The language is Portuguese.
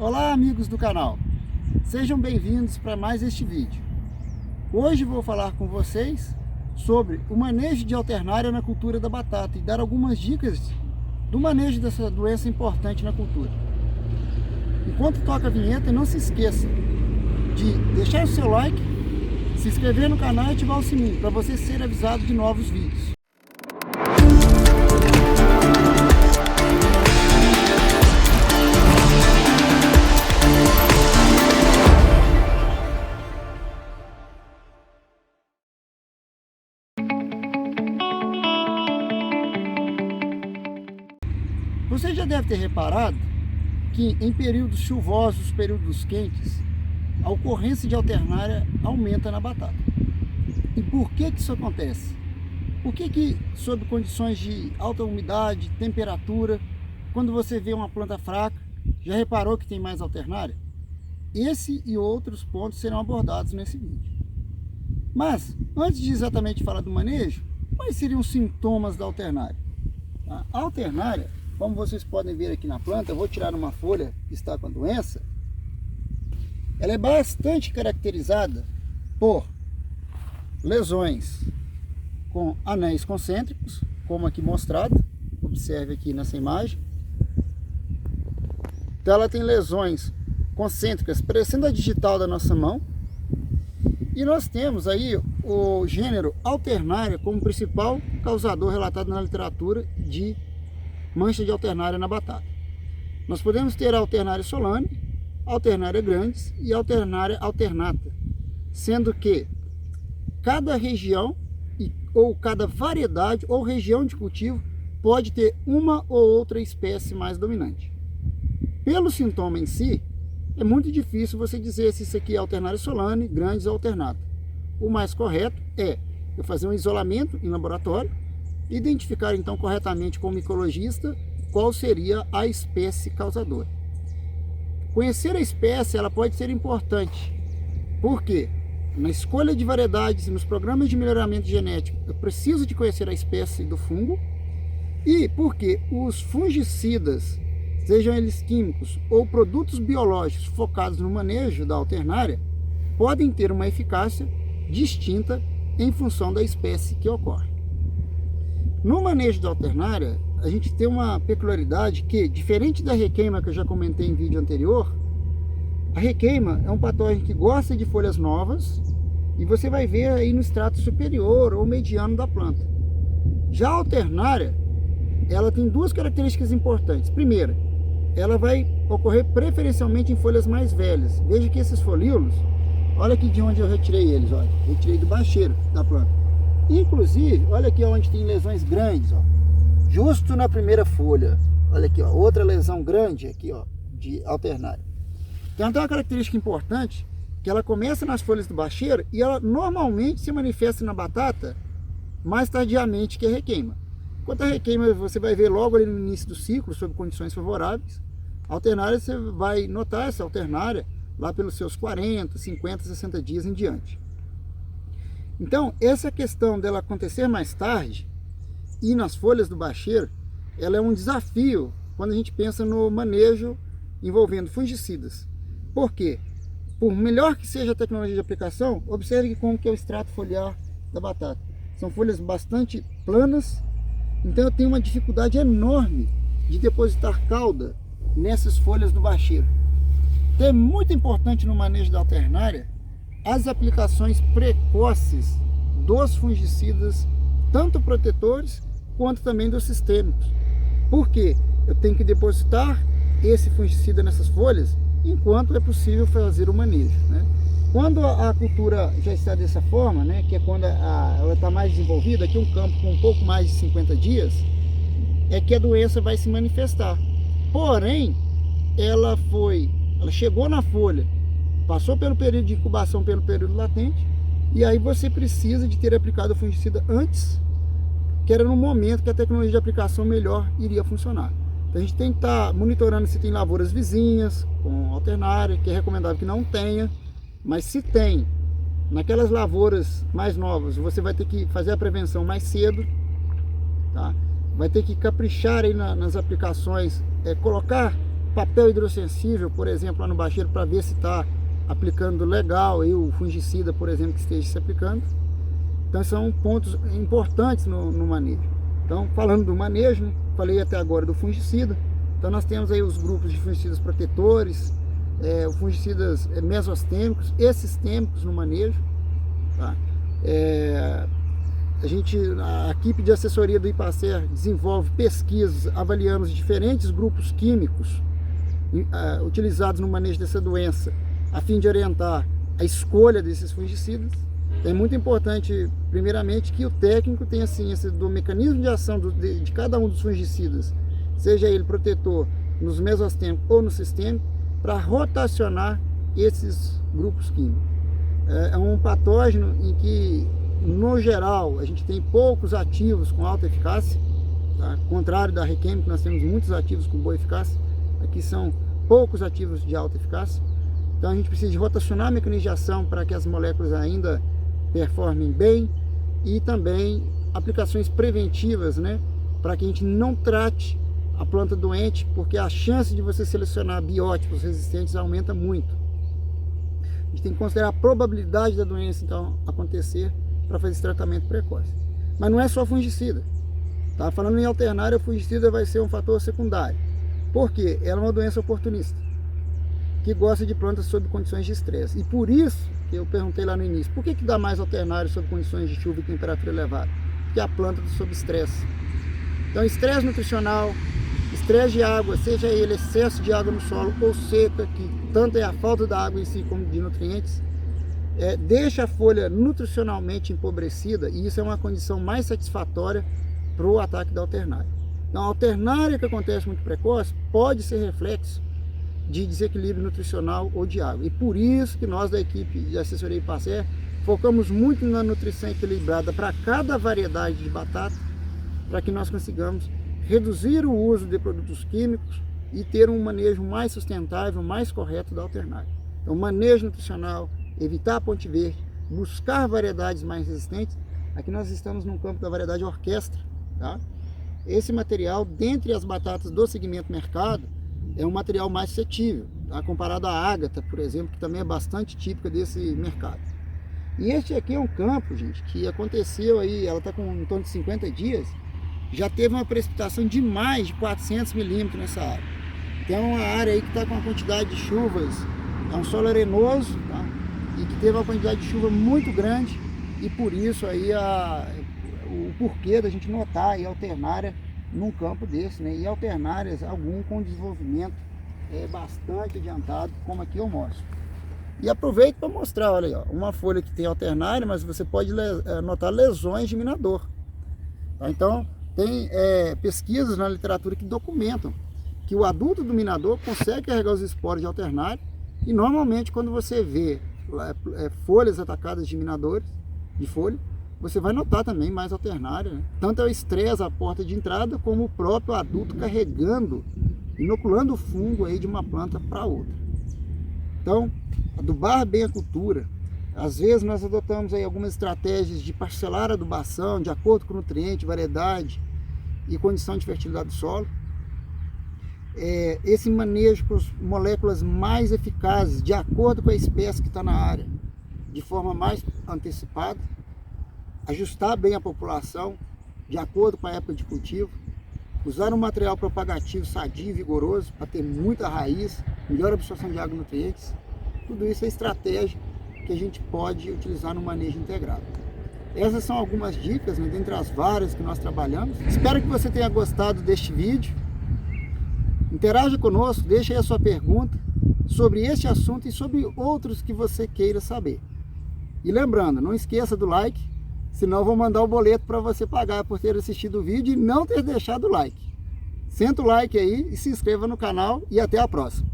Olá amigos do canal, sejam bem-vindos para mais este vídeo. Hoje vou falar com vocês sobre o manejo de alternária na cultura da batata e dar algumas dicas do manejo dessa doença importante na cultura. Enquanto toca a vinheta, não se esqueça de deixar o seu like, se inscrever no canal e ativar o sininho para você ser avisado de novos vídeos. Você já deve ter reparado que em períodos chuvosos, períodos quentes, a ocorrência de alternária aumenta na batata. E por que isso acontece? Por que sob condições de alta umidade, temperatura, quando você vê uma planta fraca, já reparou que tem mais alternária? Esse e outros pontos serão abordados nesse vídeo. Mas, antes de exatamente falar do manejo, quais seriam os sintomas da alternária? A alternária, como vocês podem ver aqui na planta, eu vou tirar uma folha que está com a doença. Ela é bastante caracterizada por lesões com anéis concêntricos, como aqui mostrado, observe aqui nessa imagem. Então ela tem lesões concêntricas parecendo a digital da nossa mão. E nós temos aí o gênero alternária como principal causador relatado na literatura de mancha de alternária na batata. Nós podemos ter a alternária solane, alternária grandes e alternária alternata, sendo que cada região ou cada variedade ou região de cultivo pode ter uma ou outra espécie mais dominante. Pelo sintoma em si, é muito difícil você dizer se isso aqui é alternária solane, grandes ou alternata. O mais correto é eu fazer um isolamento em laboratório, identificar então corretamente com o micologista qual seria a espécie causadora. Conhecer a espécie ela pode ser importante, porque na escolha de variedades, nos programas de melhoramento genético, eu preciso de conhecer a espécie do fungo, e porque os fungicidas, sejam eles químicos ou produtos biológicos focados no manejo da alternária, podem ter uma eficácia distinta em função da espécie que ocorre. No manejo da alternária, a gente tem uma peculiaridade que, diferente da requeima que eu já comentei em vídeo anterior, a requeima é um patógeno que gosta de folhas novas e você vai ver aí no extrato superior ou mediano da planta. Já a alternária, ela tem duas características importantes. Primeira, ela vai ocorrer preferencialmente em folhas mais velhas. Veja que esses folíolos, olha aqui de onde eu retirei eles, olha, retirei do bacheiro da planta. Inclusive, olha aqui onde tem lesões grandes, ó, justo na primeira folha. Olha aqui, ó, outra lesão grande aqui, ó, de alternária. Então tem uma característica importante, que ela começa nas folhas do bacheiro e ela normalmente se manifesta na batata mais tardiamente que a requeima. Enquanto a requeima você vai ver logo ali no início do ciclo, sob condições favoráveis, a alternária você vai notar essa alternária lá pelos seus 40, 50, 60 dias em diante. Então, essa questão dela acontecer mais tarde e nas folhas do bacheiro, ela é um desafio quando a gente pensa no manejo envolvendo fungicidas. Por quê? Por melhor que seja a tecnologia de aplicação, observe como que é o extrato foliar da batata. São folhas bastante planas, então eu tenho uma dificuldade enorme de depositar cauda nessas folhas do bacheiro. Então é muito importante no manejo da alternária as aplicações precoces dos fungicidas, tanto protetores quanto também dos sistêmicos. Por quê? Eu tenho que depositar esse fungicida nessas folhas enquanto é possível fazer o manejo, né? Quando a cultura já está dessa forma, né, que é quando ela está mais desenvolvida, aqui um campo com um pouco mais de 50 dias, é que a doença vai se manifestar. Porém, ela chegou na folha, passou pelo período de incubação, pelo período latente, e aí você precisa de ter aplicado o fungicida antes, que era no momento que a tecnologia de aplicação melhor iria funcionar. Então a gente tem que estar monitorando se tem lavouras vizinhas com alternária, que é recomendável que não tenha, mas se tem, naquelas lavouras mais novas, você vai ter que fazer a prevenção mais cedo, tá? Vai ter que caprichar aí nas aplicações, colocar papel hidrossensível, por exemplo, lá no bacheiro, para ver se está aplicando legal aí o fungicida, por exemplo, que esteja se aplicando. Então são pontos importantes no manejo. Então, falando do manejo, né, falei até agora do fungicida. Então nós temos aí os grupos de fungicidas protetores, fungicidas mesostêmicos e sistêmicos no manejo. Tá? A equipe de assessoria do IPACER desenvolve pesquisas avaliando os diferentes grupos químicos utilizados no manejo dessa doença, a fim de orientar a escolha desses fungicidas. É muito importante, primeiramente, que o técnico tenha ciência do mecanismo de ação de cada um dos fungicidas, seja ele protetor nos mesostêmicos ou no sistêmico, para rotacionar esses grupos químicos. É um patógeno em que, no geral, a gente tem poucos ativos com alta eficácia, tá? Ao contrário da Requem, que nós temos muitos ativos com boa eficácia, aqui são poucos ativos de alta eficácia. Então a gente precisa de rotacionar a mecanização para que as moléculas ainda performem bem, e também aplicações preventivas, né, para que a gente não trate a planta doente, porque a chance de você selecionar biótipos resistentes aumenta muito. A gente tem que considerar a probabilidade da doença então acontecer para fazer esse tratamento precoce. Mas não é só fungicida. Tá? Falando em alternária, o fungicida vai ser um fator secundário. Por quê? Ela é uma doença oportunista, que gosta de plantas sob condições de estresse. E por isso que eu perguntei lá no início, por que dá mais alternário sob condições de chuva e temperatura elevada? Porque a planta está sob estresse. Então, estresse nutricional, estresse de água, seja ele excesso de água no solo ou seca, que tanto é a falta da água em si como de nutrientes, deixa a folha nutricionalmente empobrecida, e isso é uma condição mais satisfatória para o ataque da alternária. Então, a alternária que acontece muito precoce pode ser reflexo de desequilíbrio nutricional ou de água. E por isso que nós da equipe de assessoria IPACER focamos muito na nutrição equilibrada para cada variedade de batata, para que nós consigamos reduzir o uso de produtos químicos e ter um manejo mais sustentável, mais correto da alternária. Então, manejo nutricional, evitar a ponte verde, buscar variedades mais resistentes. Aqui nós estamos no campo da variedade orquestra. Tá? Esse material, dentre as batatas do segmento mercado, é um material mais suscetível, tá? Comparado à ágata, por exemplo, que também é bastante típica desse mercado. E este aqui é um campo, gente, que aconteceu aí, ela está com em torno de 50 dias, já teve uma precipitação de mais de 400 milímetros nessa área. Tem uma área aí que está com uma quantidade de chuvas, é um solo arenoso, tá? E que teve uma quantidade de chuva muito grande, e por isso aí o porquê da gente notar aí a alternária num campo desse, né? E alternárias, algum com desenvolvimento bastante adiantado, como aqui eu mostro. E aproveito para mostrar, olha aí, ó, uma folha que tem alternária, mas você pode notar lesões de minador. Tá? Então, tem pesquisas na literatura que documentam que o adulto do minador consegue carregar os esporos de alternária, e normalmente quando você vê folhas atacadas de minadores, de folha, você vai notar também mais alternária, né? Tanto é o estresse à porta de entrada, como o próprio adulto carregando, inoculando o fungo aí de uma planta para outra. Então, adubar bem a cultura. Às vezes nós adotamos aí algumas estratégias de parcelar a adubação, de acordo com o nutriente, variedade e condição de fertilidade do solo. Esse manejo com as moléculas mais eficazes, de acordo com a espécie que está na área, de forma mais antecipada. Ajustar bem a população de acordo com a época de cultivo, usar um material propagativo sadio e vigoroso para ter muita raiz, melhor absorção de água e nutrientes. Tudo isso é estratégia que a gente pode utilizar no manejo integrado. Essas são algumas dicas, né, dentre as várias que nós trabalhamos. Espero que você tenha gostado deste vídeo. Interaja conosco, deixe aí a sua pergunta sobre este assunto e sobre outros que você queira saber. E lembrando, não esqueça do like, senão eu vou mandar o boleto para você pagar por ter assistido o vídeo e não ter deixado o like. Senta o like aí e se inscreva no canal, e até a próxima.